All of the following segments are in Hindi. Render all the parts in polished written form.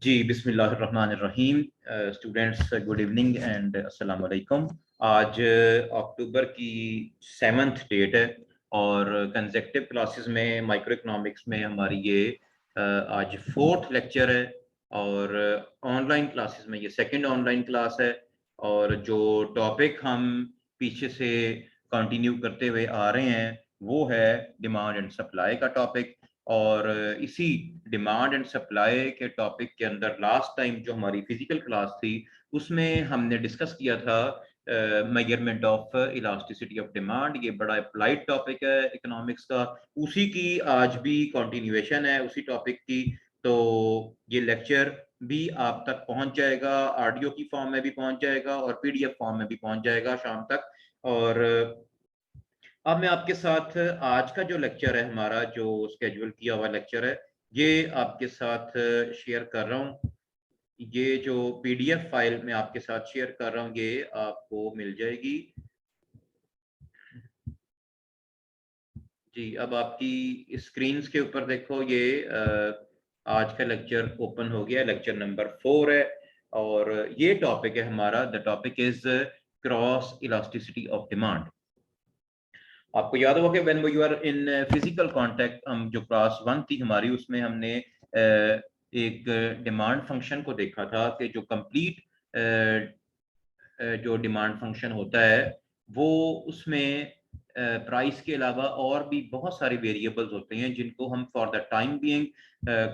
जी बिस्मिल्लाहिर्रहमानिर्रहीम। स्टूडेंट्स, गुड इवनिंग एंड अस्सलाम वालेकुम। आज अक्टूबर की 7th डेट है और कंसेक्टिव क्लासेस में माइक्रो इकोनॉमिक्स में हमारी ये आज 4th लेक्चर है और ऑनलाइन क्लासेस में ये सेकंड ऑनलाइन क्लास है। और जो टॉपिक हम पीछे से कंटिन्यू करते हुए आ रहे हैं वो है डिमांड एंड सप्लाई का टॉपिक। और इसी डिमांड एंड सप्लाई के टॉपिक के अंदर लास्ट टाइम जो हमारी फिजिकल क्लास थी उसमें हमने डिस्कस किया था measurement of elasticity of demand. ये बड़ा अप्लाइड टॉपिक है इकोनॉमिक्स का। उसी की आज भी कंटिन्यूएशन है उसी टॉपिक की। तो ये लेक्चर भी आप तक पहुंच जाएगा, ऑडियो की फॉर्म में भी पहुंच जाएगा और पीडीएफ फॉर्म में भी पहुंच जाएगा शाम तक। और अब मैं आपके साथ आज का जो लेक्चर है हमारा जो स्केड्यूल किया हुआ लेक्चर है ये आपके साथ शेयर कर रहा हूँ। ये जो पीडीएफ फाइल मैं आपके साथ शेयर कर रहा हूँ ये आपको मिल जाएगी। जी, अब आपकी स्क्रीन के ऊपर देखो ये आज का लेक्चर ओपन हो गया, लेक्चर नंबर 4 है और ये टॉपिक है हमारा। The topic is cross elasticity of demand. आपको याद होगा कि when you are in physical contact, हम जो क्लास 1 थी हमारी उसमें हमने एक डिमांड फंक्शन को देखा था कि जो कंप्लीट जो डिमांड फंक्शन होता है वो उसमें प्राइस के अलावा और भी बहुत सारे वेरिएबल्स होते हैं जिनको हम for the time being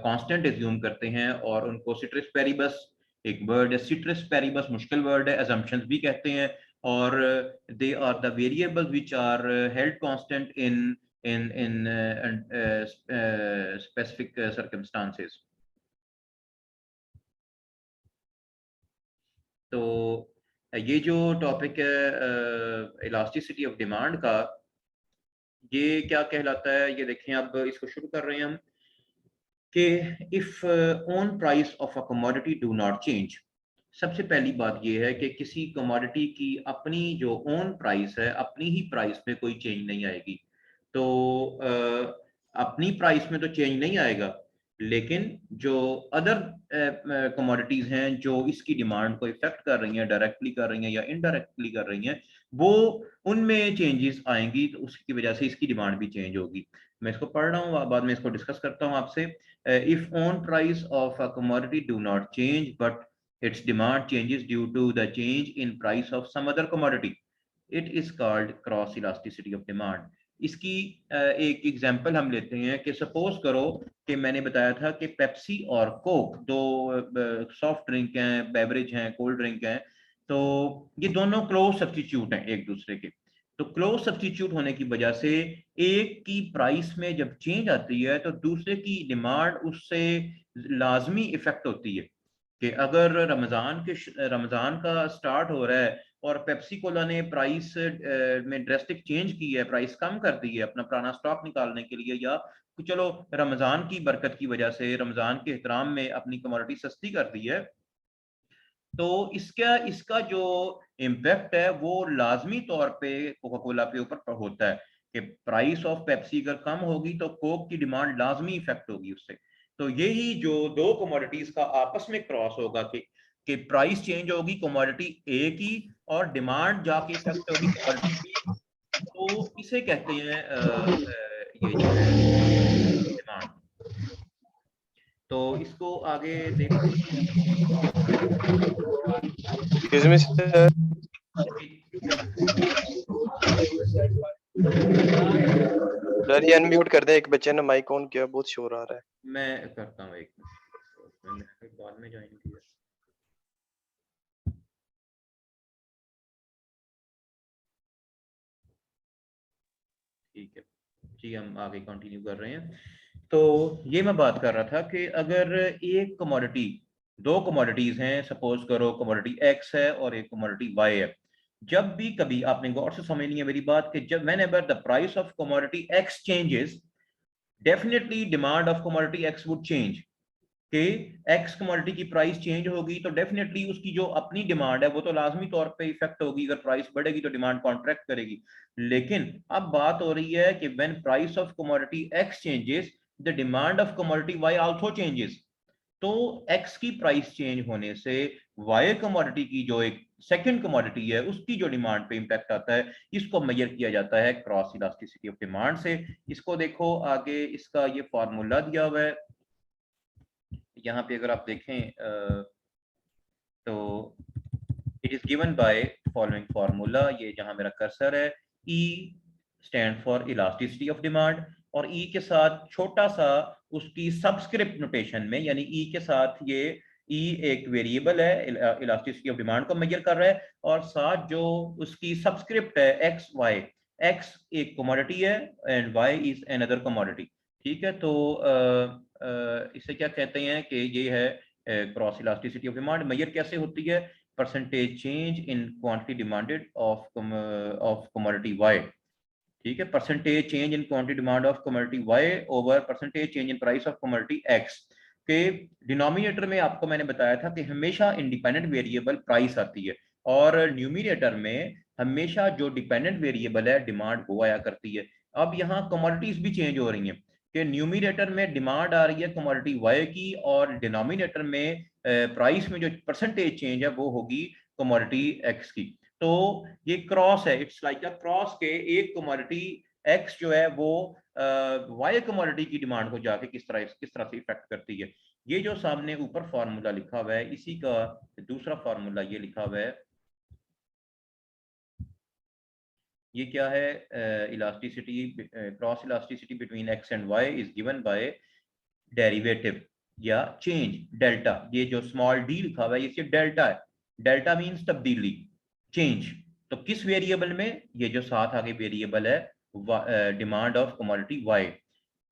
constant assume करते हैं और उनको सिट्रस पेरिबस, एक वर्ड है सिट्रस पेरिबस, मुश्किल वर्ड है, असम्पशंस भी कहते हैं। और they are the variables which are held constant in specific circumstances. तो ये जो टॉपिक है इलास्टिसिटी ऑफ डिमांड का, ये क्या कहलाता है ये देखें। अब इसको शुरू कर रहे हैं हम कि if own price of a commodity do not change. सबसे पहली बात ये है कि किसी कमोडिटी की अपनी जो ओन प्राइस है अपनी ही प्राइस में कोई चेंज नहीं आएगी। तो अपनी प्राइस में तो चेंज नहीं आएगा, लेकिन जो अदर कमोडिटीज हैं जो इसकी डिमांड को इफेक्ट कर रही हैं, डायरेक्टली कर रही हैं या इनडायरेक्टली कर रही हैं, वो उनमें चेंजेस आएंगी तो उसकी वजह से इसकी डिमांड भी चेंज होगी। मैं इसको पढ़ रहा हूँ, बाद में इसको डिस्कस करता हूँ आपसे। If on price of a commodity do not change but its demand changes due to the change in price of some other commodity, it is called cross elasticity of demand। इसकी एक एग्जांपल हम लेते हैं कि सपोज करो कि मैंने बताया था कि पेप्सी और कोक दो सॉफ्ट ड्रिंक हैं, बेवरेज हैं, कोल्ड ड्रिंक हैं। तो ये दोनों क्लोज सब्स्टिट्यूट हैं एक दूसरे के। तो क्लोज सब्स्टिट्यूट होने की वजह से एक की प्राइस में जब चेंज आती है तो दूसरे की डिमांड उससे लाजमी इफेक्ट होती है। कि अगर रमजान का स्टार्ट हो रहा है और पेप्सी कोला ने प्राइस में ड्रेस्टिक चेंज की है, प्राइस कम कर दी है अपना पुराना स्टॉक निकालने के लिए, या चलो रमजान की बरकत की वजह से रमजान के एहतराम में अपनी कमोडिटी सस्ती कर दी है, तो इसका इसका जो इम्पैक्ट है वो लाजमी तौर पे कोका कोला के ऊपर होता है कि प्राइस ऑफ पेप्सी अगर कम होगी तो कोक की डिमांड लाजमी इफेक्ट होगी उससे। तो यही जो दो कमोडिटीज का आपस में क्रॉस होगा कि प्राइस चेंज होगी कमोडिटी ए की और डिमांड जाके इफेक्ट होगी कमोडिटी बी। तो इसे कहते हैं ये जो है डिमांड। तो इसको आगे देखते Excuse me, sir. सर ये अनम्यूट कर दे, एक बच्चे ने माइक ऑन किया, बहुत शोर आ रहा है। मैं करता हूँ एक मिनट, मैंने बाद में ज्वाइन किया। ठीक है जी, हम आगे कंटिन्यू कर रहे हैं। तो ये मैं बात कर रहा था कि अगर एक कमोडिटी, दो कमोडिटीज हैं, सपोज करो कमोडिटी एक्स है और एक कमोडिटी वाई है। जब भी कभी, आपने गौर से समझनी है मेरी बात, कि जब when ever the price of commodity x changes, definitely demand of commodity x would change. कि एक्स कमोडिटी की प्राइस चेंज होगी तो डेफिनेटली उसकी जो अपनी डिमांड है वो तो लाजमी तौर पे इफेक्ट होगी। अगर प्राइस बढ़ेगी तो डिमांड कॉन्ट्रैक्ट करेगी। लेकिन अब बात हो रही है कि when price of commodity x changes, the demand of commodity y also changes. तो एक्स की प्राइस चेंज होने से वाई कमोडिटी की जो एक सेकंड कमोडिटी है उसकी जो डिमांड पे इंपैक्ट आता है, इसको मेजर किया जाता है क्रॉस इलास्टिसिटी ऑफ डिमांड से। इसको देखो आगे, इसका ये फॉर्मूला दिया हुआ है यहाँ पे, अगर आप देखें तो it is given by following formula. ये जहां मेरा कर्सर है, E stand for elasticity of demand, और ई के साथ छोटा सा उसकी सबस्क्रिप्ट नोटेशन में, यानी ई के साथ ये ई एक वेरिएबल है, इलास्टिसिटी ऑफ डिमांड को मेजर कर रहा है, और साथ जो उसकी सबस्क्रिप्ट है एक्स वाई, एक्स एक कमोडिटी है and Y is another commodity. ठीक है, तो इसे क्या कहते हैं कि ये है cross elasticity of demand. Measure कैसे होती है? Percentage change in quantity demanded of commodity y. ठीक है, percentage change in quantity demand of commodity y over percentage change in price of commodity x के डिनोमिनेटर में आपको मैंने बताया था कि हमेशा इंडिपेंडेंट वेरिएबल प्राइस आती है, और न्यूमिनेटर में हमेशा जो डिपेंडेंट वेरिएबल है डिमांड वो आया करती है। अब यहाँ कमोडिटीज भी चेंज हो रही हैं कि न्यूमिनेटर में डिमांड आ रही है कमोडिटी वाई की, और डिनोमिनेटर में प्राइस में जो परसेंटेज चेंज है वो होगी कमोडिटी एक्स की। तो ये क्रॉस है, इट्स लाइक अ क्रॉस के एक कमोडिटी एक्स जो है वो वाई कमोडिटी की डिमांड को जाके किस तरह से इफेक्ट करती है। ये जो सामने ऊपर फार्मूला लिखा हुआ है, इसी का दूसरा फार्मूला ये लिखा हुआ है। ये क्या है? Elasticity, cross elasticity between x and Y is given by derivative या चेंज डेल्टा। ये जो स्मॉल डी लिखा हुआ है ये डेल्टा है। डेल्टा मींस तब्दीली, चेंज। तो किस वेरिएबल में? ये जो साथ आगे वेरिएबल है demand of commodity y,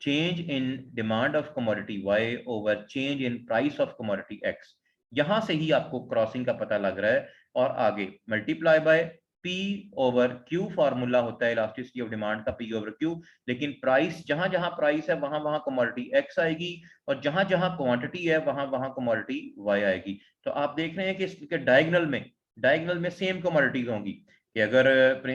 change in demand of commodity y over change in price of commodity x. यहां से ही आपको क्रॉसिंग का पता लग रहा है। और आगे multiply by P over Q, formula होता है इलास्टिसिटी ऑफ डिमांड का, पी ओवर क्यू। लेकिन प्राइस, जहां जहां प्राइस है वहां वहां कमोडिटी एक्स आएगी, और जहां जहां क्वांटिटी है वहां वहां कमोडिटी वाई आएगी। तो आप देख रहे हैं कि इसके डायगोनल में सेम कमोडिटीज होंगी, कि अगर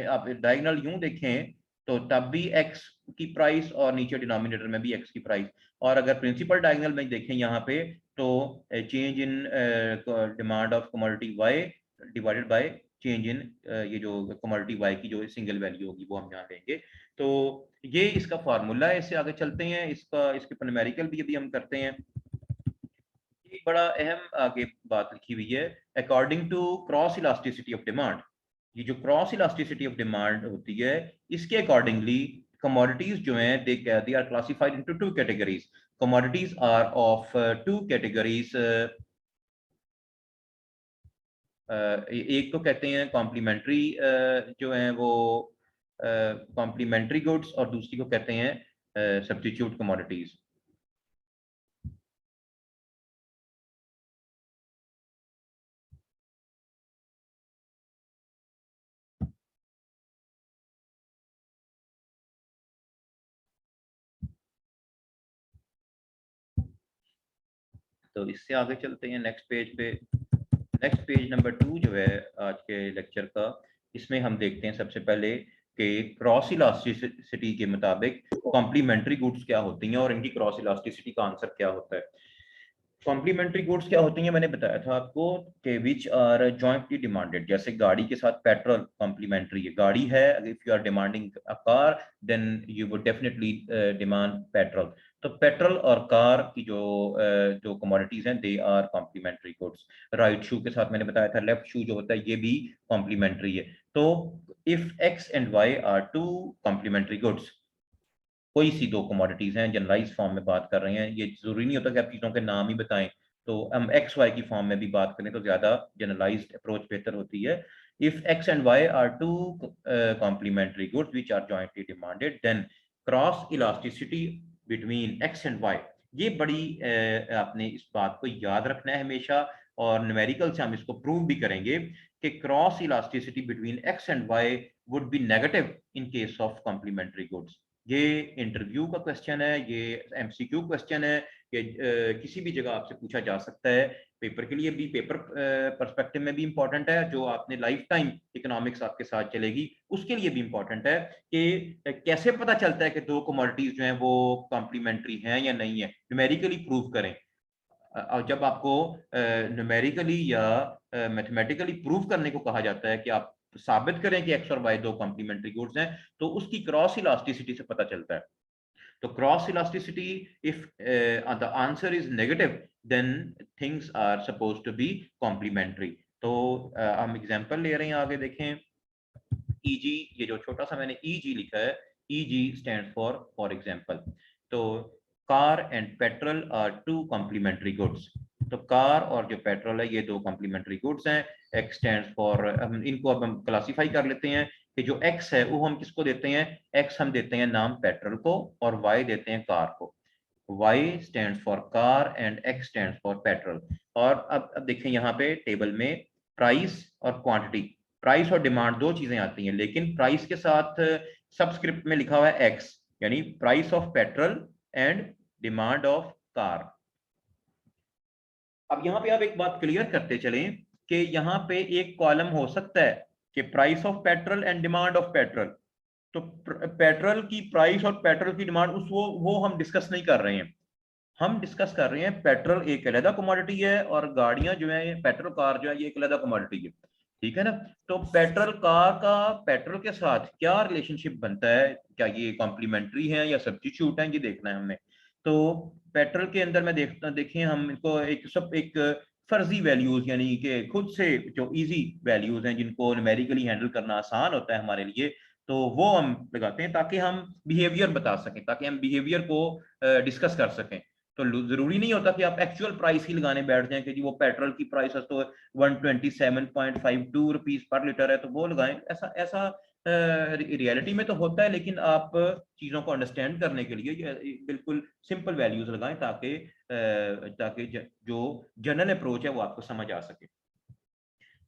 आप डायगोनल यूं देखें तो तब भी एक्स की प्राइस और नीचे डिनोमिनेटर में भी एक्स की प्राइस। और अगर प्रिंसिपल डायगोनल में देखें यहाँ पे, तो change in demand of commodity y divided by change in ये जो कमोडिटी वाई की जो सिंगल वैल्यू होगी वो हम यहाँ लेंगे। तो ये इसका फार्मूला है। इससे आगे चलते हैं, इसके ऊपर न्यूमेरिकल भी अभी हम करते हैं। एक बड़ा अहम आगे बात लिखी हुई है, according to cross elasticity of demand. ये जो क्रॉस इलास्टिसिटी ऑफ डिमांड होती है, इसके अकॉर्डिंगली कमोडिटीज जो हैं they are classified into two categories. Commodities are of two categories. एक तो कहते हैं कॉम्प्लीमेंट्री, जो हैं वो कॉम्प्लीमेंट्री गुड्स, और दूसरी को कहते हैं सब्स्टिट्यूट कमोडिटीज। तो इससे आगे चलते हैं नेक्स्ट पेज पे। नेक्स्ट पेज नंबर 2 जो है आज के लेक्चर का, इसमें हम देखते हैं सबसे पहले कि क्रॉस इलास्टिसिटी के मुताबिक कॉम्प्लीमेंट्री गुड्स क्या होती हैं और इनकी क्रॉस इलास्टिसिटी का आंसर क्या होता है। कॉम्प्लीमेंट्री गुड्स क्या होती हैं? मैंने बताया था आपको कि विच आर जॉइंटली डिमांडेड। जैसे गाड़ी के साथ पेट्रोल कॉम्प्लीमेंट्री है, गाड़ी है, if you are demanding a car then you would definitely demand petrol. तो पेट्रोल और कार की जो कमोडिटीज हैं they are complementary goods. Right shoe के साथ मैंने बताया था लेफ्ट शू जो होता है ये भी कॉम्प्लीमेंट्री है। तो if x and Y are two complementary goods, कोई सी दो कमोडिटीज हैं, जनरलाइज फॉर्म में बात कर रहे हैं, ये जरूरी नहीं होता कि आप चीजों के नाम ही बताएं। तो हम एक्स वाई की फॉर्म में भी बात करें तो ज्यादा जनरलाइज्ड अप्रोच बेहतर होती है। If x and Y are two complementary goods which are jointly demanded then cross elasticity between x and y. ये बड़ी आपने इस बात को याद रखना है हमेशा, और न्यूमेरिकल से हम इसको प्रूव भी करेंगे कि cross elasticity between x and y would be negative in case of complementary goods. ये इंटरव्यू का क्वेश्चन है, ये एमसीक्यू क्वेश्चन है, कि किसी भी जगह आपसे पूछा जा सकता है। पेपर के लिए भी, पेपर पर्सपेक्टिव में भी इंपॉर्टेंट है, जो आपने लाइफ टाइम इकोनॉमिक्स आपके साथ चलेगी उसके लिए भी इंपॉर्टेंट है कि कैसे पता चलता है कि दो कमोडिटीज जो हैं वो कॉम्प्लीमेंट्री हैं या नहीं है, न्यूमेरिकली प्रूव करें। और जब आपको न्यूमेरिकली या मैथमेटिकली प्रूव करने को कहा जाता है कि आप साबित करें कि एक्स और वाई दो कॉम्प्लीमेंट्री गुड्स हैं, तो उसकी क्रॉस इलास्टिसिटी से पता चलता है। तो cross elasticity, if the answer is negative then things are suppose to be complementary. तो हम एग्जांपल ले रहे हैं, आगे देखें। ईजी, ये जो छोटा सा मैंने ईजी लिखा है, ईजी स्टैंड फॉर एग्जांपल। तो car and petrol are two complementary goods. तो कार और जो पेट्रोल है ये दो कॉम्प्लीमेंट्री गुड्स हैं। एक्स स्टैंड फॉर, हम इनको अब हम क्लासीफाई कर लेते हैं कि जो एक्स है वो हम किसको देते हैं। एक्स हम देते हैं नाम पेट्रोल को, और वाई देते हैं कार को। Y stands for car and X stands for petrol। और अब देखें यहाँ पे टेबल में प्राइस और क्वांटिटी, प्राइस और डिमांड दो चीजें आती हैं, लेकिन प्राइस के साथ सबस्क्रिप्ट में लिखा हुआ है X, यानी price of petrol and demand of car. अब यहाँ पे आप एक बात क्लियर करते चलें कि यहाँ पे एक कॉलम हो सकता है कि price of petrol and demand of petrol. तो पेट्रोल की प्राइस और पेट्रोल की डिमांड वो हम डिस्कस नहीं कर रहे हैं। हम डिस्कस कर रहे हैं पेट्रोल एक अलग कमोडिटी है और गाड़ियां जो है, पेट्रोल कार जो है, ये एक अलग कमोडिटी है। ठीक है ना। तो पेट्रोल कार का पेट्रोल के साथ क्या रिलेशनशिप बनता है, क्या ये कॉम्प्लीमेंट्री है या सब्स्टिट्यूट है, ये देखना है हमने। तो पेट्रोल के अंदर मैं देखें हम इनको एक फर्जी वैल्यूज, यानी कि खुद से जो इजी वैल्यूज हैं जिनको न्यूमेरिकली हैंडल करना आसान होता है हमारे लिए, तो वो हम लगाते हैं ताकि हम बिहेवियर बता सकें, ताकि हम बिहेवियर को डिस्कस कर सकें। तो जरूरी नहीं होता कि आप एक्चुअल प्राइस ही लगाने बैठ जाएं कि जी वो पेट्रोल की प्राइस है तो 127.52 रुपीज पर लीटर है तो वो लगाएं। ऐसा ऐसा रियलिटी में तो होता है, लेकिन आप चीजों को अंडरस्टैंड करने के लिए ये बिल्कुल सिंपल वैल्यूज लगाएं ताकि ताकि जो जनरल अप्रोच है वो आपको समझ आ सके।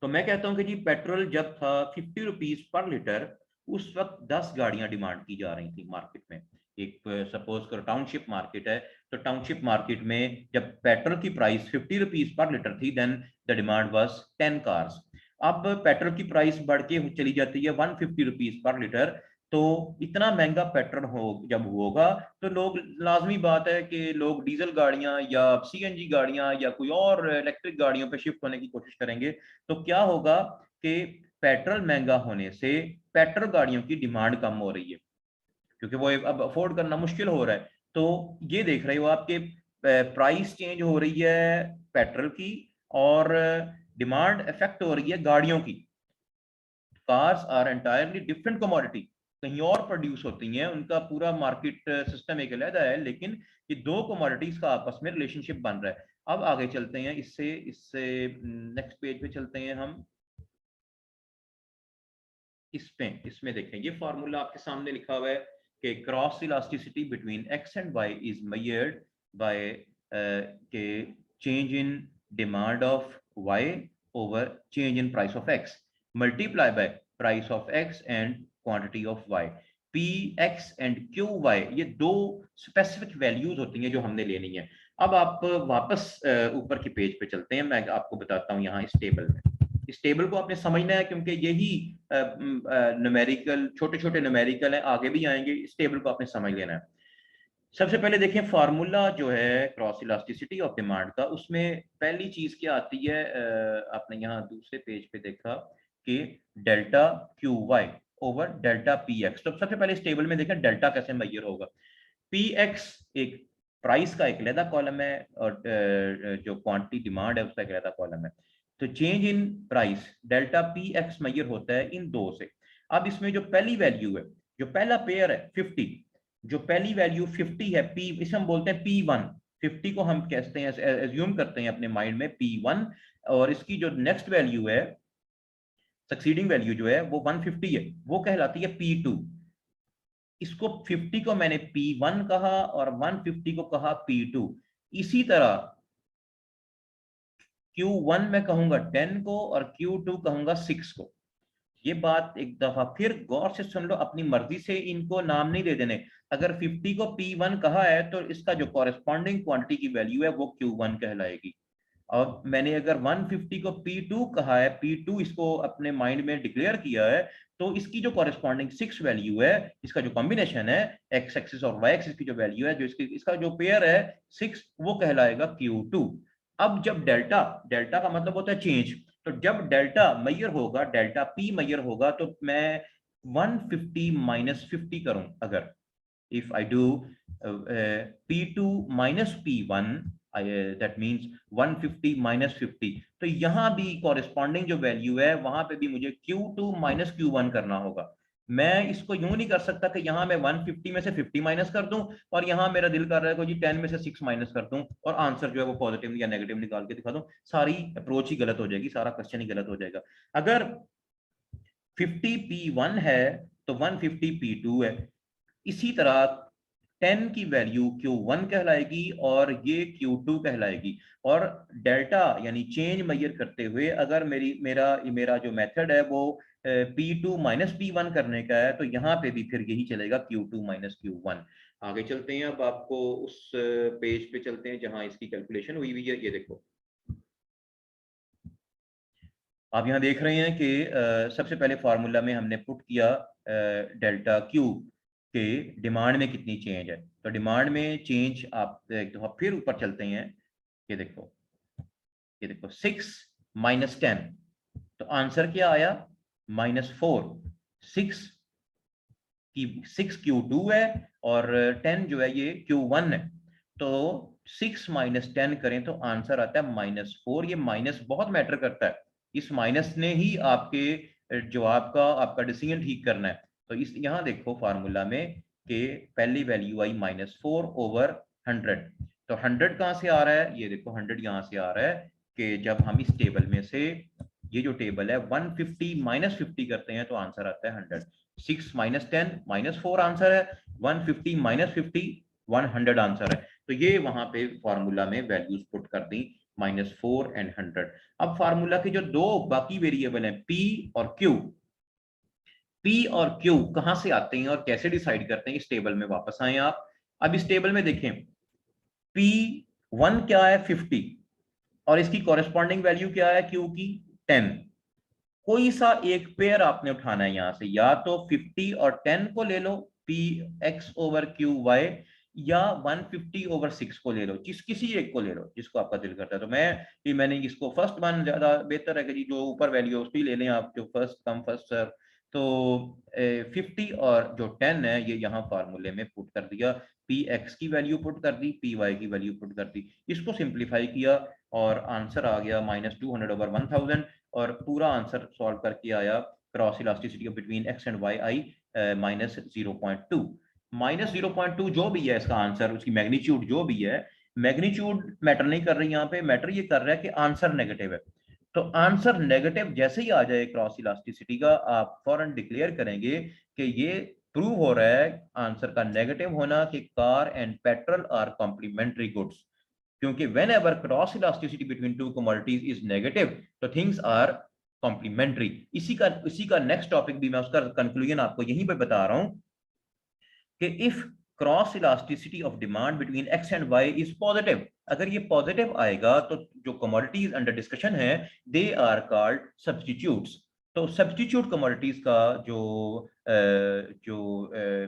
तो मैं कहता हूं कि जी पेट्रोल जब था 50 रुपीज पर लीटर, उस वक्त 10 गाड़ियां डिमांड की जा रही थी मार्केट में। एक सपोज करो टाउनशिप मार्केट है, तो टाउनशिप मार्केट में जब पेट्रोल की प्राइस 50 रुपीज पर लीटर थी, then the demand was 10 cars. अब पेट्रोल की प्राइस बढ़ के चली जाती है 150 रुपीज पर लीटर। तो इतना महंगा पेट्रोल जब होगा, तो लोग, लाजमी बात है कि लोग डीजल गाड़ियां या सीएनजी गाड़ियां या कोई और इलेक्ट्रिक गाड़ियों पर शिफ्ट होने की कोशिश करेंगे। तो क्या होगा कि पेट्रोल महंगा होने से पेट्रोल गाड़ियों की डिमांड कम हो रही है, क्योंकि वो अब अफोर्ड करना मुश्किल हो रहा है। तो ये देख रहे हो आपके प्राइस चेंज हो रही है पेट्रोल की, और डिमांड इफेक्ट हो रही है गाड़ियों की। Cars are entirely different commodity, कहीं और प्रोड्यूस होती हैं, उनका पूरा मार्केट सिस्टम एक अलग है, लेकिन ये दो कमोडिटीज का आपस में रिलेशनशिप बन रहा है। अब आगे चलते हैं, इससे इससे नेक्स्ट पेज पे चलते हैं हम। इसमें देखें, ये फॉर्मूला आपके सामने लिखा हुआ है कि cross elasticity between x and Y is measured by के change in demand of Y over change in price of X multiply by price of X and quantity of Y. P x and Q Y, ये दो स्पेसिफिक वैल्यूज होती हैं जो हमने लेनी है। अब आप वापस ऊपर की पेज पे चलते हैं, मैं आपको बताता हूँ यहाँ इस टेबल में। इस टेबल को आपने समझना है क्योंकि यही न्यूमेरिकल, छोटे छोटे न्यूमेरिकल हैं, आगे भी आएंगे। इस टेबल को आपने समझ लेना है। सबसे पहले देखें फार्मूला जो है क्रॉस इलास्टिसिटी ऑफ डिमांड का, उसमें पहली चीज क्या आती है, आपने यहाँ दूसरे पेज पे देखा कि delta q y over delta p x. तो सबसे पहले इस टेबल में देखें डेल्टा कैसे मेजर होगा। पी एक्स एक प्राइस का एक अलग कॉलम है, और जो क्वांटिटी डिमांड है उसका एक अलग कॉलम है। तो change in price delta p x measure होता है इन दो से। अब इसमें जो पहली वैल्यू है, जो पहला पेयर है 50, जो पहली वैल्यू 50 है, पी, इसे हम बोलते हैं P1। 50 को हम कहते हैं, एज्यूम करते हैं अपने माइंड में P1, और इसकी जो नेक्स्ट वैल्यू है, सक्सीडिंग वैल्यू जो है वो 150 है, वो कहलाती है P2। इसको 50 को मैंने P1 कहा और 150 को कहा P2। इसी तरह Q1 में कहूंगा 10 को और Q2 कहूंगा 6 को। ये बात एक दफा फिर गौर से सुन लो, अपनी मर्जी से इनको नाम नहीं दे देने। अगर 50 को P1 कहा है तो इसका जो कॉरेस्पॉन्डिंग क्वांटिटी की वैल्यू है वो Q1 कहलाएगी। और मैंने अगर 150 को P2 कहा है, P2 इसको अपने माइंड में डिक्लेयर किया है, तो इसकी जो कॉरेस्पॉन्डिंग 6 वैल्यू है, इसका जो कॉम्बिनेशन है एक्स एक्सिस और वाई एक्सिस की जो वैल्यू है, जो इसका जो पेयर है 6, वो कहलाएगा Q2। अब जब डेल्टा, डेल्टा का मतलब होता है चेंज, तो जब डेल्टा मैयर होगा, डेल्टा पी मैयर होगा, तो मैं 150 माइनस 50 करूं अगर, if I do P2 minus P1, that means 150 minus 50, तो यहां भी कॉरेस्पॉन्डिंग जो वैल्यू है वहां पे भी मुझे Q2 minus Q1 करना होगा। मैं इसको यूं नहीं कर सकता कि यहां मैं 150 में से 50 माइनस कर दूं और यहां मेरा दिल कर रहा है कि जी 10 में से 6 माइनस कर दूं और आंसर जो है वो पॉजिटिव या नेगेटिव निकाल के दिखा दूं। सारी अप्रोच ही गलत हो जाएगी, सारा क्वेश्चन ही गलत हो जाएगा। अगर 50 P1 है तो 150 P2 है। इसी तरह 10 की वैल्यू Q1 कहलाएगी और ये Q2 कहलाएगी। और डेल्टा यानी चेंज मेजर करते हुए अगर मेरा मेरा जो मेथड है वो P2 माइनस P1 करने का है, तो यहाँ पे भी फिर यही चलेगा Q2 माइनस Q1। आगे चलते हैं, अब आपको उस पेज पे चलते हैं जहां इसकी कैलकुलेशन हुई हुई है। ये देखो, आप यहाँ देख रहे हैं कि सबसे पहले फार्मूला में हमने पुट किया डेल्टा क्यू के डिमांड में कितनी चेंज है। तो डिमांड में चेंज आप एक दफा फिर ऊपर चलते हैं, ये देखो, ये देखो 6 माइनस 10, तो आंसर क्या आया -4। 6 Q2 है और 10 जो है ये Q1 है। तो 6 माइनस 10 करें तो आंसर आता है -4। ये माइनस बहुत मैटर करता है, इस माइनस ने ही आपके जवाब का आपका डिसीजन ठीक करना है। तो इस यहाँ देखो फार्मूला में कि पहली वैल्यू आई -4/100। तो 100 कहाँ से आ रहा है, ये देखो 100 यहाँ से आ रहा है कि जब हम इस टेबल में से, ये जो टेबल है 150 माइनस 50 करते हैं तो आंसर आता है 100। 6 माइनस 10 -4 आंसर है, 150 माइनस 50 100 आंसर है। तो ये वहां पे फॉर्मूला में वैल्यूज पुट कर दी -4 एंड 100। अब फार्मूला के जो दो बाकी वेरिएबल हैं P और Q, P और Q कहां से आते हैं और कैसे डिसाइड करते हैं, इस टेबल में वापस आए आप। अब इस टेबल में देखें P1 क्या है 50 और इसकी कॉरेस्पॉन्डिंग वैल्यू क्या है Q की 10। कोई सा एक पेयर आपने उठाना है यहां से, या तो 50 और 10 को ले लो P x over Q Y, या 150/6 को ले लो, किसी एक को ले लो जिसको आपका दिल करता है। तो मैंने इसको फर्स्ट वन ज्यादा बेहतर है कि जी जो ऊपर वैल्यू है उसकी ले लें आप, जो फर्स्ट कम फर्स्ट सर्व। तो 50 और जो 10 है ये यहाँ फार्मूले में पुट कर दिया, पी एक्स की वैल्यू पुट कर दी, पी वाई की वैल्यू पुट कर दी, इसको सिंप्लीफाई किया और आंसर आ गया -200/1000। और पूरा आंसर सॉल्व करके आया cross elasticity between x and Y आई -0.2। -0.2 जो भी है इसका आंसर, उसकी मैग्नीट्यूड जो भी है, मैग्नीट्यूड मैटर नहीं कर रही यहाँ पे, मैटर ये कर रहा है कि आंसर नेगेटिव है। तो आंसर नेगेटिव जैसे ही आ जाए क्रॉस इलास्टिसिटी का, आप फौरन डिक्लेयर करेंगे कि ये प्रूव हो रहा है आंसर का नेगेटिव होना कि car and petrol are complementary goods. क्योंकि whenever cross elasticity between two commodities is negative तो थिंग्स आर कॉम्प्लीमेंट्री। इसी का नेक्स्ट टॉपिक भी मैं उसका कंक्लूजन आपको यहीं पे बता रहा हूं कि if cross elasticity of demand between x and Y is positive, अगर ये पॉजिटिव आएगा तो जो कमोडिटीज अंडर डिस्कशन है दे आर कॉल्ड सब्स्टिट्यूट्स। तो सब्स्टिट्यूट कमोडिटीज का जो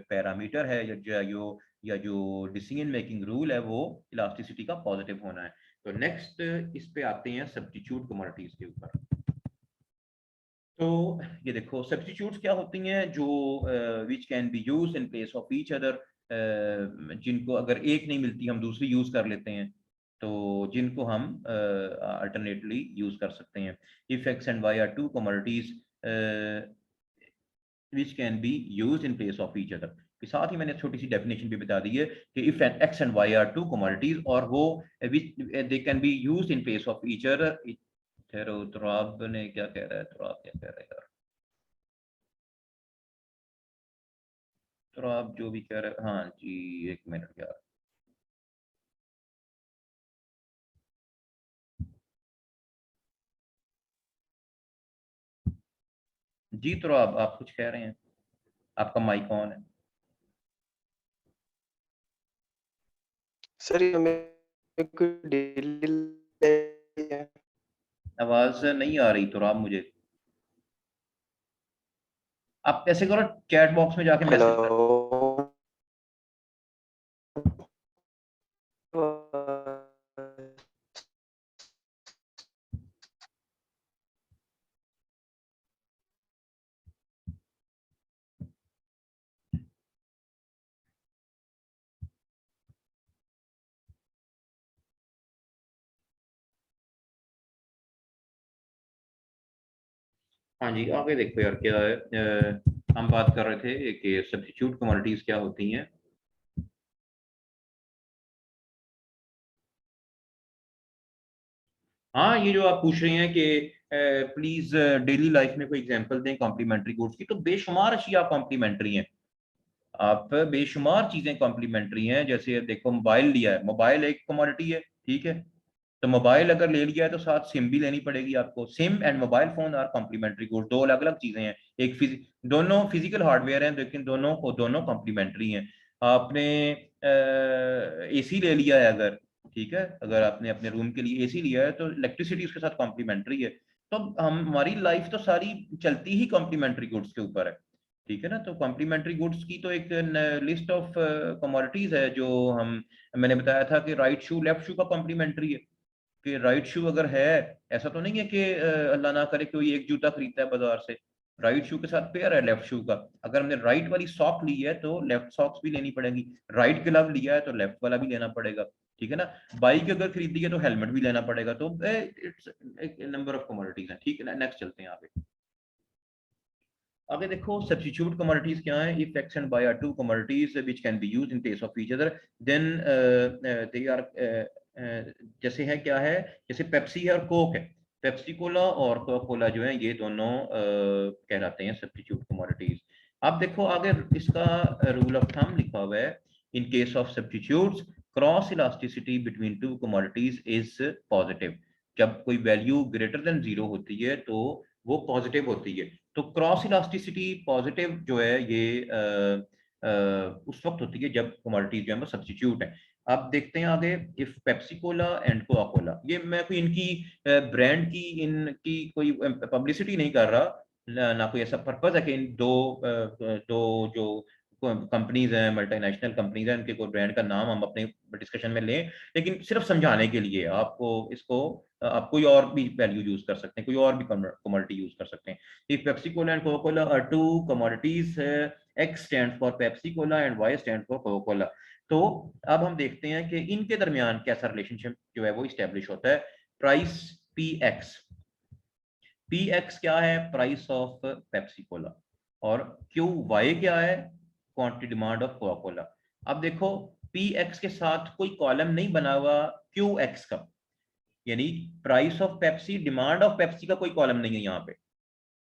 पैरामीटर है या जो डिसीजन मेकिंग रूल है वो इलास्टिसिटी का पॉजिटिव होना है। तो नेक्स्ट इस पे आते हैं सब्स्टिट्यूट कमोडिटीज के ऊपर। तो ये देखो सब्स्टिट्यूट्स क्या होती हैं, जो विच can be use in place of each other, जिनको अगर एक नहीं मिलती हम दूसरी यूज कर लेते हैं, तो जिनको हम अल्टरनेटली यूज कर सकते हैं। If x and Y are two commodities which can be use in place of each other. साथ ही मैंने छोटी सी डेफिनेशन भी बता दी है कि if an X and Y are two commodities और वो they can be use in place of each other. Turab ने क्या कह रहा है, तुराब क्या कह रहा है यार, तुराब जो भी कह रहा है, हाँ जी एक मिनट यार। जी तुराब आप कुछ कह रहे हैं, आपका माइक ऑन है। सर ये मेरे को डेली है। आवाज नहीं आ रही तुराब मुझे, आप कैसे करो चैट बॉक्स में जाके हेलो। मैसेज कर। हाँ जी, आगे देखो यार क्या है, हम बात कर रहे थे कि सब्स्टिट्यूट कमोडिटीज क्या होती हैं। हाँ, ये जो आप पूछ रहे हैं कि प्लीज डेली लाइफ में कोई एग्जांपल दें कॉम्प्लीमेंट्री गुड्स की, तो बेशुमार अशिया कॉम्प्लीमेंट्री हैं। आप बेशुमार चीजें कॉम्प्लीमेंट्री हैं। जैसे देखो, मोबाइल लिया है, मोबाइल एक कमोडिटी है, ठीक है। तो मोबाइल अगर ले लिया है तो साथ सिम भी लेनी पड़ेगी आपको। SIM and mobile phone are complementary good, दो अलग अलग चीजें हैं। दोनों फिजिकल हार्डवेयर हैं, लेकिन दोनों कॉम्प्लीमेंट्री हैं। आपने एसी ले लिया है अगर, ठीक है, अगर आपने अपने रूम के लिए एसी लिया है तो इलेक्ट्रिसिटी उसके साथ कॉम्प्लीमेंट्री है। तो हमारी लाइफ तो सारी चलती ही कॉम्प्लीमेंट्री गुड्स के ऊपर है, ठीक है ना। तो कॉम्प्लीमेंट्री गुड्स की तो एक लिस्ट ऑफ कमोडिटीज है जो हम, मैंने बताया था कि राइट शू लेफ्ट शू का कॉम्प्लीमेंट्री है। कि राइट शू अगर है, ऐसा तो नहीं है कि अल्लाह ना करे कोई एक जूता खरीदता है बाजार से, राइट शू के साथ पेयर है लेफ्ट शू का। अगर हमने राइट वाली सॉक ली है तो लेफ्ट सॉक्स भी लेनी पड़ेगी। राइट ग्लव लिया है तो लेफ्ट वाला भी लेना पड़ेगा, ठीक है ना। बाइक अगर खरीदी है तो हेलमेट भी लेना पड़ेगा। तो इट्स एक नंबर ऑफ कमोडिटीज हैं, ठीक है ना। नेक्स्ट चलते हैं आगे। आगे देखो, सब्स्टिट्यूट कमोडिटीज क्या है। If x and y are two commodities which can be used in place of each other, then they are, जैसे है क्या है, जैसे पेप्सी है और कोक है। पेप्सी कोला और कोका कोला जो है ये दोनों कहलाते हैं सब्स्टिट्यूट कमोडिटीज। अब देखो आगे इसका रूल ऑफ थंब लिखा हुआ है। In case of substitutes, cross elasticity between two commodities is positive. जब कोई वैल्यू ग्रेटर देन जीरो होती है तो वो पॉजिटिव होती है। तो क्रॉस इलास्टिसिटी पॉजिटिव जो है ये उस वक्त होती है जब कमोडिटीज जो है वो सब्स्टिट्यूट है। अब देखते हैं आगे। If Pepsi cola and Coca Cola, ये मैं कोई इनकी ब्रांड की, इनकी कोई पब्लिसिटी नहीं कर रहा, ना कोई ऐसा पर्पज है कि इन दो जो कंपनीज हैं, मल्टीनेशनल कंपनीज हैं, इनके कोई ब्रांड का नाम हम अपने डिस्कशन में लें। लेकिन सिर्फ समझाने के लिए आपको इसको, आप कोई और भी वैल्यू यूज कर सकते हैं, कोई और भी कमोडिटी यूज कर सकते हैं। If Pepsi cola and Coca Cola are two commodities, x stand for Pepsi cola and y stand for Coca Cola. तो अब हम देखते हैं कि इनके दरमियान कैसा रिलेशनशिप जो है वो इस्टेब्लिश होता है। Price P x, P x क्या है, प्राइस ऑफ पेप्सी कोला, और क्यू वाई क्या है, quantity demand of Coca Cola. अब देखो, पी एक्स के साथ कोई कॉलम नहीं बना हुआ क्यू एक्स का, यानी price of Pepsi, demand of Pepsi का कोई कॉलम नहीं है यहाँ पे।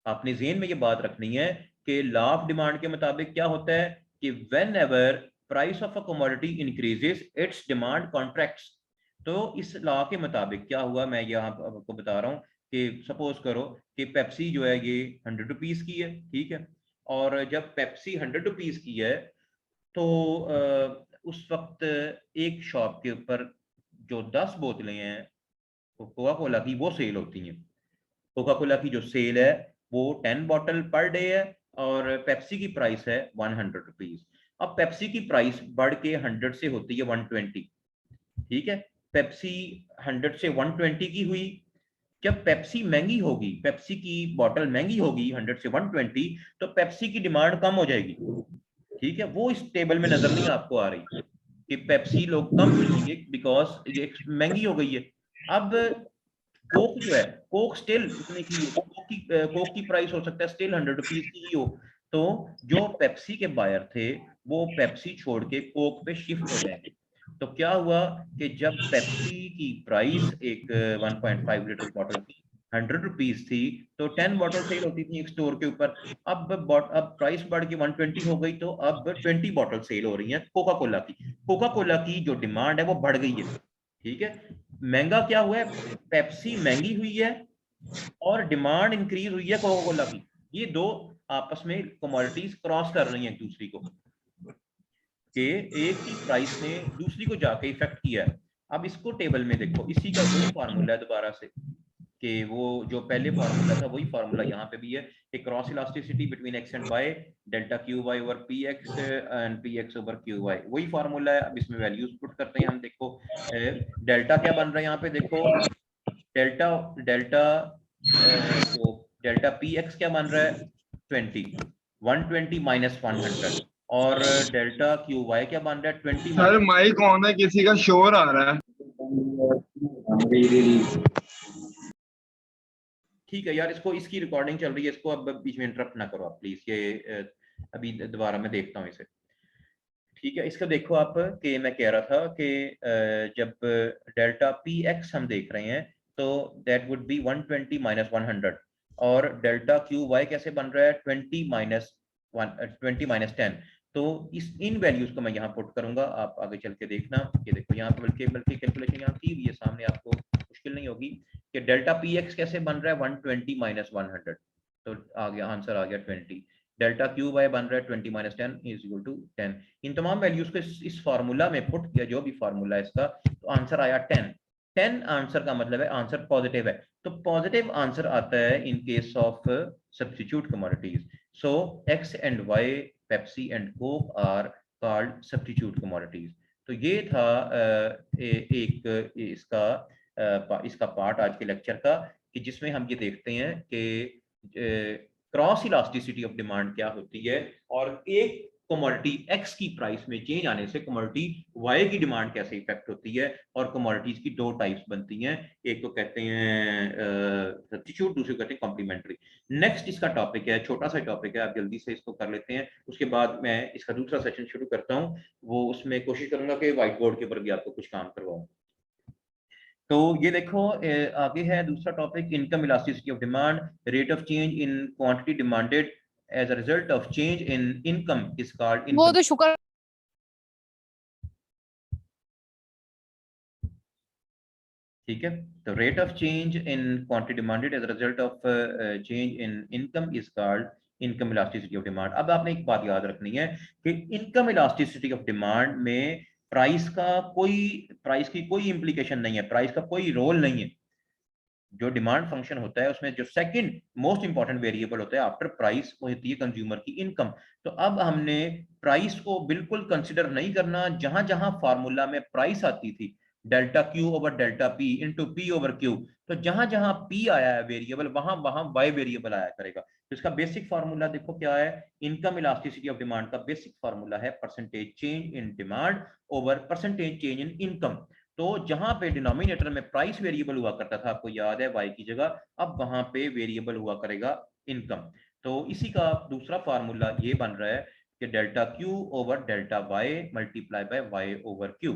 आपने जेहन में ये बात रखनी है कि लॉ ऑफ डिमांड के मुताबिक क्या होता है कि when ever price of a commodity increases it's demand contracts. तो इस लॉ के मुताबिक क्या हुआ, मैं यहाँ आपको बता रहा हूँ कि सपोज करो कि पेप्सी जो है ये 100 रुपीज की है, ठीक है। और जब पेप्सी 100 रुपीज की है तो उस वक्त एक शॉप के ऊपर जो 10 बोतलें हैं कोका कोला की वो सेल होती हैं। कोका कोला की जो सेल है वो 10 बॉटल पर डे है, और पेप्सी की प्राइस है 100 रुपीज। अब पेप्सी की प्राइस बढ़ के 100 से होती है 120, ठीक है। पेप्सी 100 से 120 की हुई। जब पेप्सी महंगी होगी, पेप्सी की बॉटल महंगी होगी 100 से 120, तो पेप्सी की डिमांड कम हो जाएगी, ठीक है। वो इस टेबल में नजर नहीं आपको आ रही कि पेप्सी लोग कम पिएंगे बिकॉज ये महंगी हो गई है। अब कोक जो है, कोक स्टिल उतने की, कोक की प्राइस हो सकता है स्टिल 100 रुपीज की ही हो। तो जो पेप्सी के बायर थे वो पेप्सी छोड़ के कोक पे शिफ्ट हो जाएंगे। तो क्या हुआ कि जब पेप्सी की प्राइस एक 1.5 लीटर बॉटल की 100 रुपीज थी, तो 10 बॉटल सेल होती थी एक स्टोर के ऊपर। अब प्राइस बढ़ के 120 हो गई, तो अब 20 बॉटल सेल हो रही है कोका कोला की। कोका कोला की जो डिमांड है वो बढ़ गई है, ठीक है। महंगा क्या हुआ है, पेप्सी महंगी हुई है और डिमांड इंक्रीज हुई है कोका कोला की। ये दो आपस में कमोडिटीज क्रॉस कर रही हैं एक दूसरी को, कि एक की प्राइस ने दूसरी को जाके इफेक्ट किया है। अब इसको टेबल में देखो, इसी का वही फार्मूला है दोबारा से, कि वो जो पहले फार्मूला था वही फार्मूला यहाँ पे भी है कि cross elasticity between x and y, delta q y over p x and p x over Q y, वही फार्मूला है। अब इसमें वैल्यूज पुट करते हैं हम। देखो डेल्टा क्या बन रहा है यहाँ पे, देखो डेल्टा डेल्टा तो डेल्टा पी एक्स क्या बन रहा है 20, 120 माइनस 100, और डेल्टा क्यू वाई क्या बन रहा है 20 सर माइनस। माइक ऑन है, किसी का शोर आ रहा है। ठीक है यार, इसको, इसकी रिकॉर्डिंग चल रही है, इसको अब बीच में इंटरप्ट ना करो आप प्लीज, ये अभी दोबारा मैं देखता हूँ इसे। ठीक है, इसका देखो आप कि मैं कह रहा था कि जब डेल्टा पी एक्स हम देख रहे हैं तो दैट वुड बी 120 माइनस 100, और डेल्टा क्यू वाई कैसे बन रहा है 20 माइनस 10। तो इस इन वैल्यूज को मैं यहाँ पुट करूंगा, आप आगे चल के देखना। ये देखो यहाँ पे बल्कि कैलकुलेशन यहाँ की हुई है सामने, आपको मुश्किल नहीं होगी कि डेल्टा पी एक्स कैसे बन रहा है 120 माइनस 100, तो आ गया आंसर, आ गया 20। डेल्टा क्यू वाई बन रहा है 20 माइनस 10 इज इक्वल टू 10। इन तमाम वैल्यूज को इस फार्मूला में पुट किया, जो भी फार्मूला है इसका, तो आंसर आया 10। 10 आंसर का मतलब है आंसर पॉजिटिव है, तो पॉजिटिव आंसर आता है in case of substitute commodities. So x and y, Pepsi and Coke are called substitute commodities. तो ये था एक इसका पार्ट आज के लेक्चर का, कि जिसमें हम ये देखते हैं कि क्रॉस इलास्टिसिटी ऑफ डिमांड क्या होती है, और एक कमोडिटी एक्स की प्राइस में चेंज आने से कमोडिटी वाई की डिमांड कैसे इफेक्ट होती है। और कमोडिटीज की दो टाइप्स बनती हैं, एक को कहते हैं सब्स्टिट्यूट, दूसरे को कहते हैं कॉम्प्लीमेंट्री। नेक्स्ट इसका टॉपिक है, छोटा सा टॉपिक है, आप जल्दी से इसको कर लेते हैं, उसके बाद मैं इसका दूसरा सेशन शुरू करता हूँ। वो उसमें कोशिश करूंगा कि व्हाइट बोर्ड के ऊपर भी आपको कुछ काम करवाऊं। तो ये देखो आगे है दूसरा topic, income elasticity of demand, rate of change in quantity demanded as a result of change in income is called वो इनकम। तो शुक्र ठीक है, तो rate of change in quantity demanded as a result of change in income is called income elasticity of demand. अब आपने एक बात याद रखनी है कि इनकम इलास्टिसिटी ऑफ डिमांड में प्राइस की कोई इंप्लीकेशन नहीं है, प्राइस का कोई रोल नहीं है। जो डिमांड फंक्शन होता है उसमें जो सेकंड मोस्ट इंपॉर्टेंट वेरिएबल होता है आफ्टर प्राइस, वो होती है कंज्यूमर की इनकम। तो अब हमने प्राइस को बिल्कुल कंसिडर नहीं करना, जहां जहां फार्मूला में प्राइस आती थी delta q over delta P into P over Q, तो जहां जहां पी आया है वेरिएबल, वहां वहां वाई वेरिएबल आया करेगा। तो इसका बेसिक फार्मूला देखो क्या है, इनकम इलास्टिसिटी ऑफ डिमांड का बेसिक फार्मूला है percentage change in demand over percentage change in income. तो जहां पे डिनोमिनेटर में प्राइस वेरिएबल हुआ करता था, आपको याद है वाई की जगह, अब वहां पे वेरिएबल हुआ करेगा इनकम। तो इसी का दूसरा फार्मूला ये बन रहा है कि delta q over delta y multiply by y over q.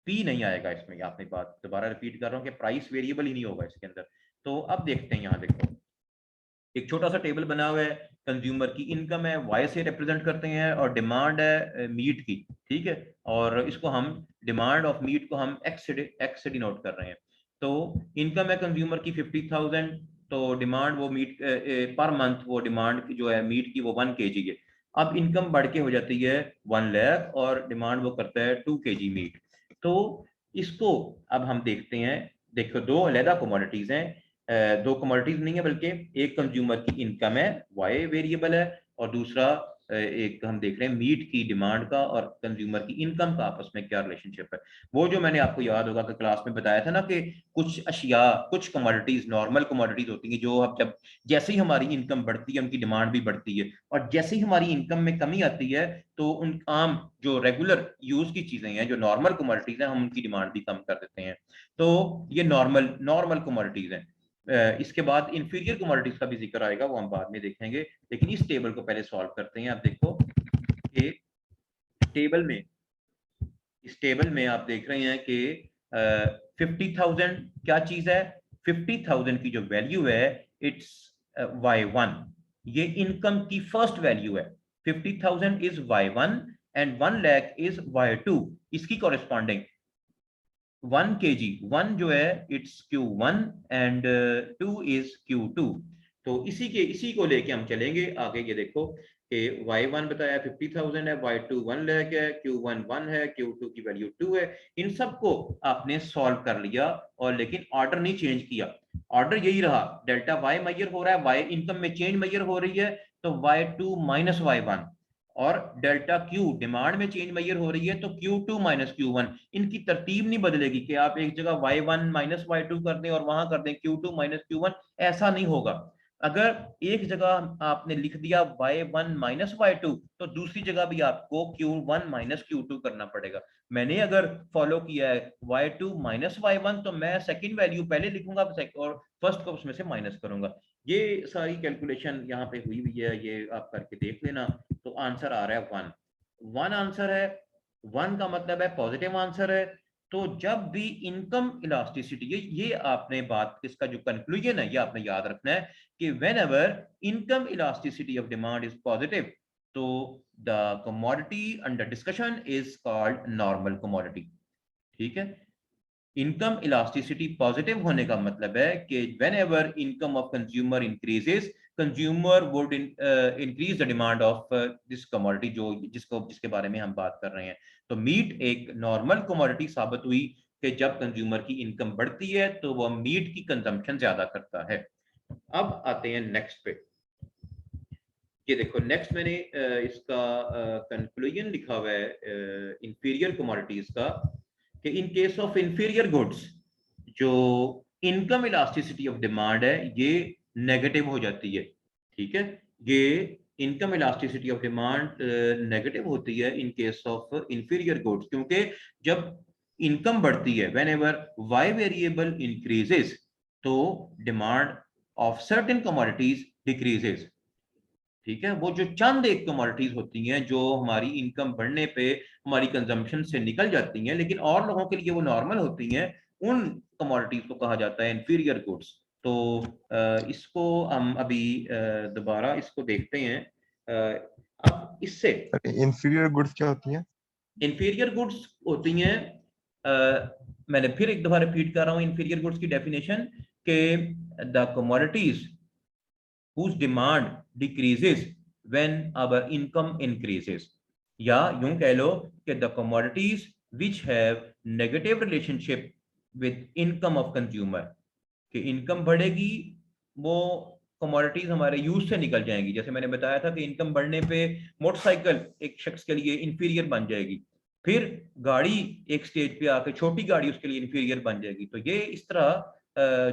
P नहीं आएगा इसमें, आपने बात दोबारा रिपीट कर रहा हूँ कि प्राइस वेरिएबल ही नहीं होगा इसके अंदर। तो अब देखते हैं, यहाँ देखो एक छोटा सा टेबल बना हुआ है, कंज्यूमर की इनकम है वाई से रिप्रेजेंट करते हैं, और डिमांड है मीट की, ठीक है, और इसको हम डिमांड ऑफ मीट को हम एक्स से डिनोट कर रहे हैं। तो इनकम है कंज्यूमर की 50,000, तो डिमांड वो मीट पर मंथ वो डिमांड जो है मीट की वो 1 kg है। अब इनकम बढ़ के हो जाती है 1 लाख और डिमांड वो करता है 2 kg मीट। तो इसको अब हम देखते हैं, देखो दो अलग कमोडिटीज हैं, दो कमोडिटीज नहीं है बल्कि एक कंज्यूमर की इनकम है वाई वेरिएबल है, और दूसरा एक हम देख रहे हैं मीट की डिमांड का और कंज्यूमर की इनकम का आपस में क्या रिलेशनशिप है। वो जो मैंने आपको याद होगा कि क्लास में बताया था ना कि कुछ अशिया, कुछ कमोडिटीज नॉर्मल कमोडिटीज होती हैं, जो अब जब जैसे ही हमारी इनकम बढ़ती है उनकी डिमांड भी बढ़ती है, और जैसे ही हमारी इनकम में कमी आती है तो उन आम जो रेगुलर यूज की चीजें हैं, जो नॉर्मल कमोडिटीज हैं, हम उनकी डिमांड भी कम कर देते हैं। तो ये नॉर्मल कमोडिटीज हैं। इसके बाद इंफीरियर कमोडिटीज का भी जिक्र आएगा, वो हम बाद में देखेंगे, लेकिन इस टेबल को पहले सॉल्व करते हैं। आप देखो कि टेबल में, इस टेबल में आप देख रहे हैं कि 50,000 क्या चीज है, 50,000 की जो वैल्यू है इट्स y1, ये इनकम की फर्स्ट वैल्यू है। 50,000 is y1 and 1 lakh is y2, इसकी कॉरेस्पॉन्डिंग 1 kg, 1 जो है it's Q1 and 2 is Q2। तो इसी को लेके हम चलेंगे आगे। ये देखो कि y1 बताया 50,000 है, y2 1 लाख है, Q1 1 है, Q2 की वैल्यू 2 है। इन सबको आपने सॉल्व कर लिया, और लेकिन ऑर्डर नहीं चेंज किया, ऑर्डर यही रहा, डेल्टा y मेजर हो रहा है, y इनकम में चेंज मेजर हो रही है, तो y2 माइनस y1, और डेल्टा क्यू डिमांड में चेंज मेजर हो रही है, तो Q2 माइनस Q1। इनकी तरतीब नहीं बदलेगी कि आप एक जगह y1 माइनस y2 कर दें और वहां कर दें Q2 माइनस Q1, ऐसा नहीं होगा। अगर एक जगह आपने लिख दिया y1 माइनस y2, तो दूसरी जगह भी आपको Q1 माइनस Q2 करना पड़ेगा। मैंने अगर फॉलो किया है y2 माइनस y1, तो मैं सेकंड वैल्यू पहले लिखूंगा और फर्स्ट को उसमें से माइनस करूंगा। ये सारी कैलकुलेशन यहाँ पे हुई हुई है, ये आप करके देख लेना। तो आंसर आ रहा है 1 आंसर है। 1 का मतलब है पॉजिटिव आंसर है। तो जब भी इनकम इलास्टिसिटी, ये आपने बात, इसका जो कंक्लूजन है ये आपने याद रखना है कि whenever income elasticity of demand is positive, तो the commodity under discussion is called normal commodity. ठीक है, इनकम इलास्टिसिटी पॉजिटिव होने का मतलब है कि whenever income of consumer increases, consumer would increase the demand of this commodity, जो जिसके बारे में हम बात कर रहे हैं। तो मीट एक नॉर्मल कमोडिटी साबित हुई कि जब कंज्यूमर की इनकम बढ़ती है तो वह मीट की कंजम्पशन ज्यादा करता है। अब आते हैं नेक्स्ट पे। ये देखो नेक्स्ट मैंने इसका कंक्लूजन लिखा हुआ है इंफीरियर कमोडिटीज का, कि in case of inferior goods जो इनकम इलास्टिसिटी ऑफ डिमांड है ये नेगेटिव हो जाती है। ठीक है, ये income elasticity of demand negative होती है in case of inferior goods, क्योंकि जब इनकम बढ़ती है, whenever Y variable increases, तो demand of certain commodities decreases. ठीक है, वो जो चंद एक कमोडिटीज होती हैं जो हमारी इनकम बढ़ने पे हमारी कंजम्पशन से निकल जाती हैं, लेकिन और लोगों के लिए वो नॉर्मल होती हैं, उन कमोडिटीज को कहा जाता है इंफीरियर गुड्स। तो इसको हम अभी दोबारा इसको देखते हैं। अब इससे इंफीरियर गुड्स क्या होती हैं? इंफीरियर गुड्स होती हैं, मैंने फिर एक दफा रिपीट कर रहा हूं इंफीरियर गुड्स की डेफिनेशन, के the commodities whose demand decreases when our income increases, या यूं कह लो कि the commodities which have negative relationship with income of consumer, कि इनकम बढ़ेगी वो कमोडिटीज हमारे यूज से निकल जाएंगी। जैसे मैंने बताया था कि इनकम बढ़ने पे मोटरसाइकिल एक शख्स के लिए इंफीरियर बन जाएगी, फिर गाड़ी एक स्टेज पे आके छोटी गाड़ी उसके लिए इंफीरियर बन जाएगी। तो ये इस तरह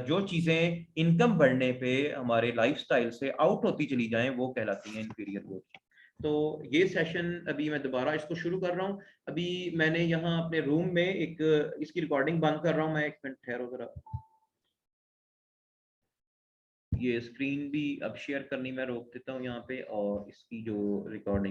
जो चीजें इनकम बढ़ने पे हमारे लाइफस्टाइल से आउट होती चली जाएं वो कहलाती हैं इंफीरियर गुड्स। तो ये सेशन अभी मैं दोबारा इसको शुरू कर रहा हूँ। अभी मैंने यहाँ अपने रूम में एक इसकी रिकॉर्डिंग बंद कर रहा हूँ, मैं 1 मिनट ठहरो जरा। ये स्क्रीन भी अब शेयर करनी मैं रोक देता हूँ यहाँ पे, और इसकी जो रिकॉर्डिंग